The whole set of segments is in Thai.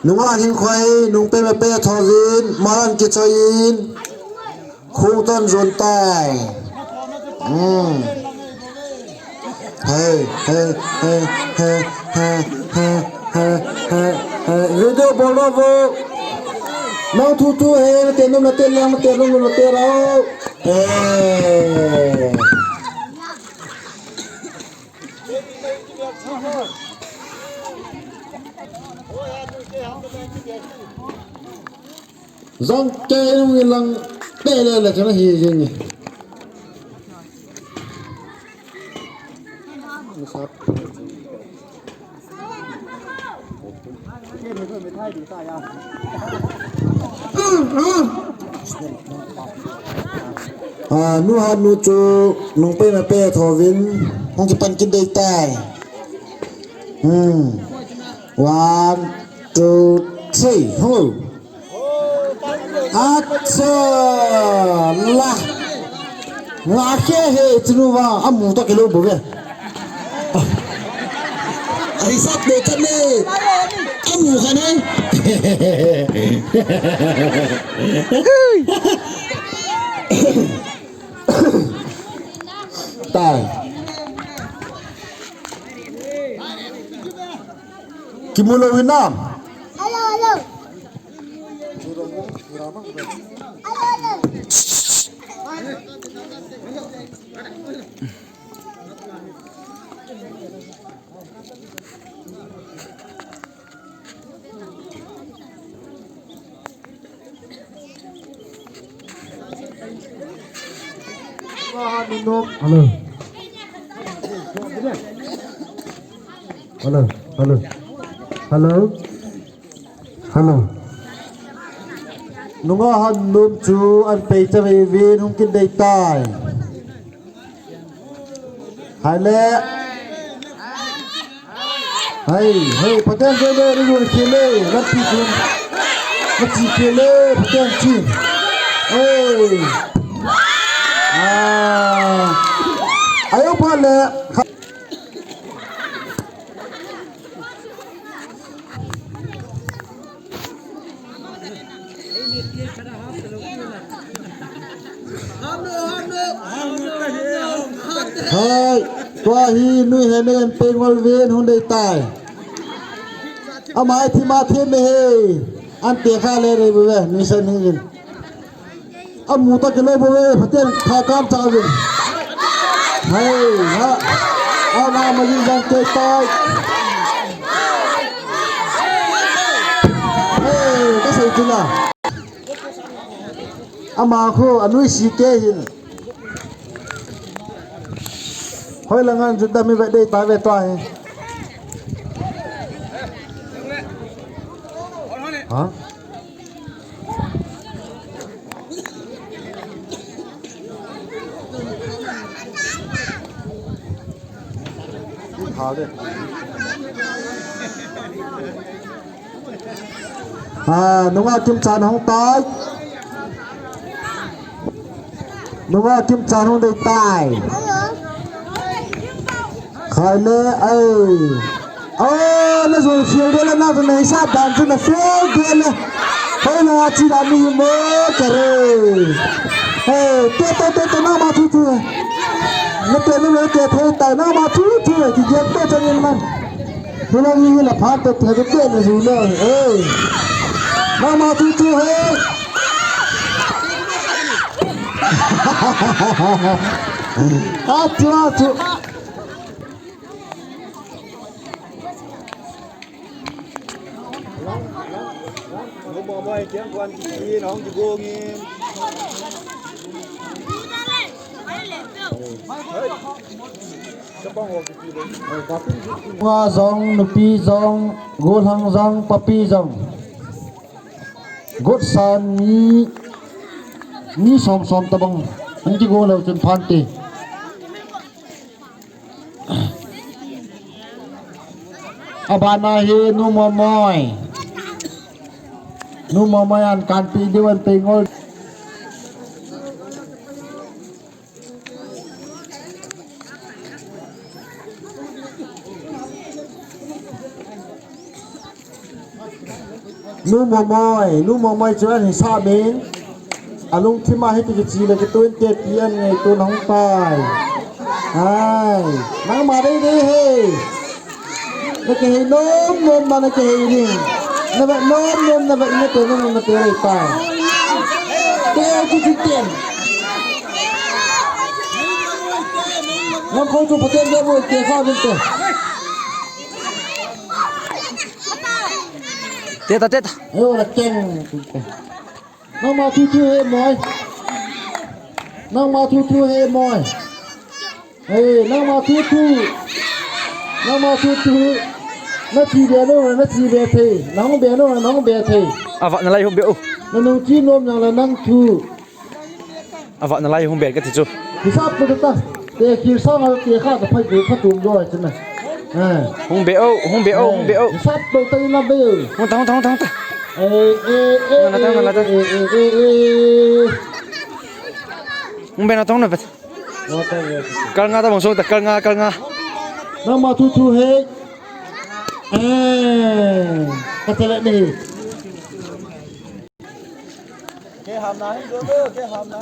นุ่งอ่านหิงควายนุ่งเป็นมาเป้ทอวินมาลันกิจยินคู่ต้นจนตายเฮ้เฮ้เฮ้เฮ้เฮ้เฮ้เฮ้เฮ้เฮ้วิดีโอบอลโวน้องทูเฮ้เต้นนุ่มเต้นแล้วเต้นนุ่มเต้นแล้วเฮ้Zong kê nó nguyên lăng tê lên là cho nó hì gì nhỉ nu hạt nu chu nung pe mà pe thò vin không chỉ pan kinh đầy tai 1 2 3 hello अच्छा ला लाखे है चुनुवा अब मुंह तो किलो बोले ऐसा बेचन ने अब मुंह खाने ताई किमुलो विनाम Hello nung han num chu an pe cha ve vin hung kin dei tai hai le hey paten je le ri gun khele lat pi kun lat chi khele paten chi hey ayo pa le hai qua hi nuôi hè nên bên ngoài viên hôn đầy tài à mai thì mà thêm này ăn tiệc khai lên đây bữa nuôi sen hình à mù ta cái này bữa phát triển khai cam chào rồi hay ha à mà đi sang chơi tay cái gì chứ nào à mà khu anh nuôi xí kê hình hơi là ngăn chúng ta mới vậy đây tái về tòa hả tháo đi đúng là kim tràn không tới đúng là kim tràn không đầy tài khai lệ nó rồi phiêu đây là nào rồi này sát đàn cho nó phiêu đây là hay là chỉ là mình mơ cả rồi tôi nào mà thu nó tiền nó lấy tiền thôi tại nào mà thu thì giết tôi cho nên mà thế là như là phát tôi thấy cái tiền là gì nữa nào mà thu hết chưa nó bỏ bay tiếng quan chỉ nó không chỉ vô nghe hoa dòng nupi dòng gol hang dòng papi dòng gốt san ni som tabang anh chỉ gol đâu chân phan tì abana hi nu momoy an kan pi diwan pe ngol nu mò mỏi cho anh sa bênลุงที่มาให้ติดจีเลยก็ตัวเจ็ดเย็นไงตัวน้องตายนั่งมาได้ดิเฮ้ยนักเฮนนมมานักเฮนี่นับแบบนมนับแบบนี้ตัวนึงนับตัวอะไรตายเตี้ยจุดเตี้ยน้องเขาจุดประเด็นเยอะเลยเตี้ยข้าวเป็นตัวเตี้ยเฮ้ยนักเก่งน้องมาทูเฮมอยน้องมาทูเฮมอยเฮ้ยน้องมาทูนาทีเดียวนาทีเดียวทีน้องเบียร์น้องเบียร์ทีวะนั่นไรหุ่มเบียร์น้องจีนมอย่างละนั่งทูวะนั่นไรหุ่มเบียร์ก็ติดจูที่ทราบเป็นตั้งแต่คิวซ่องเอาเกี่ยข้าจะไปดูข้าจุ่มด้วยใช่ไหมหุ่มเบียร์ที่ทราบตัวตีน้ำเบียร์หุ่มตั้งนั่นละหุ่มเบียร์ตั้งนั่นเป็ดกัลงาตาบงส่งแต่กัลงาน้องมาทูเฮก็จะเล่นนี่แกหามน้ำให้ดูด้วยแกหามน้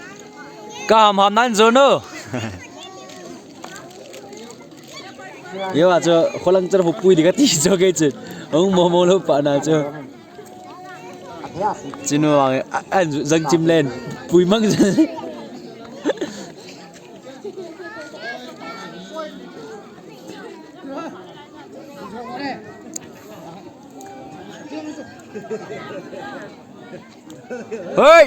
ำก็หามนั่นโซนเนอร์เยอะอ่ะเจ้าคนลังจะพูดดีกันที่เจ้าเกจิโมลูปานะเจ้าจีนัวอันจังจิมเลนปุยมั่งจ้ะเฮ้ย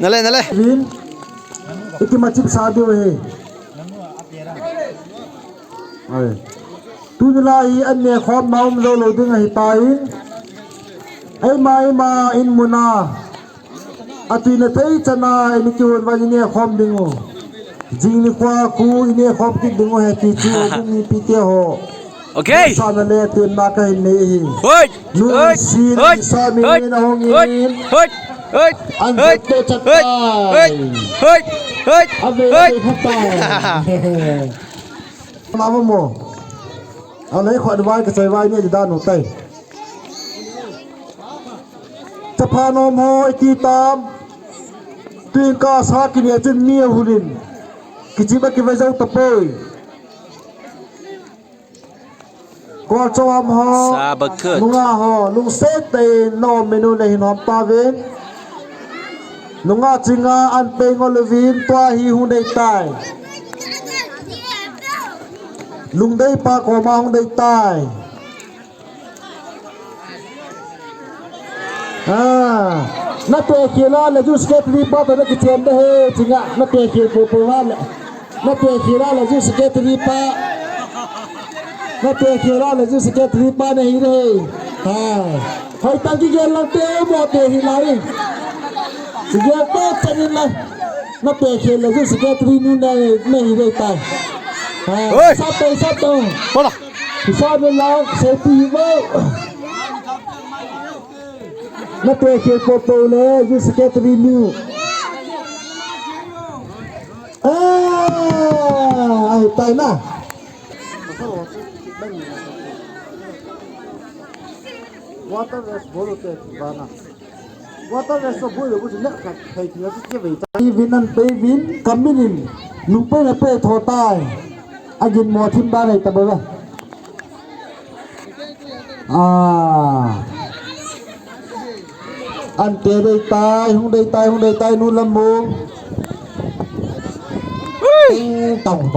นั่นเลยวินอีกมาจิบซาดูเฮ้ตุนลายอันเนี่ยความเมาโลโลดึงให้ตายไอ้มาอินมุนาอาทิตย์นี้จะน่าอินที่วันวันนี้ความดึงจริงนี่กว่ากูอินเนี่ยความคิดดึงให้ที่จูดึงมีพิเศษโหโอเคสานเลยตื่นมากันนี่นู่นซีนสามีน้องอินอันเด็กจะตายอันเด็กจะตายมาบ่โมเอาเลยขอดไว้ก็ใส่ไว้เนี่ยจะด้านหนูเต้จะพานมโหไอตีตามตีนกาสากินเนี่ยจนเมียหุ่นกิจิบักกิไว้เจ้าตะเปยก็จอมหอลุงอาหอลุงเซตเตนอมเมนูในหินหอมตาเวนลุงอาจิงาอันเป็นงอลวินตัวหิหุ่นได้ตายลุงได้ปากออกมาหุ่นได้ตายนักเตะเขียนแล้วจูสเก็ตรีป้าตัวนักเทียนได้จริงอ่ะนักเตะเขียนโปรโปรวันนักเตะเขียนแล้วจูสเก็ตรีป้านักเตะเขียนแล้วจูสเก็ตรีป้าในฮีโร่ใครตั้งใจเรียนนักเตะหมดเลยฮีโร่สิเกตโตจังเลยนักเตะเขียนแล้วจูสเก็ตรีนู่นในฮีโร่ตายซับตัวที่ซับเป็นแล้วเซฟีโวนักเตะเขียนโปรโปรเลยจูสเก็ตรีนู่ไอ้ตายนะwater is bolote bana water is so bolo bu nak khai thi na che ve ta vinan pe vin kaminin nu pe na pe tho tai agin mo thim ba nei ta ba an te dei tai hung dei nu lam mo tòng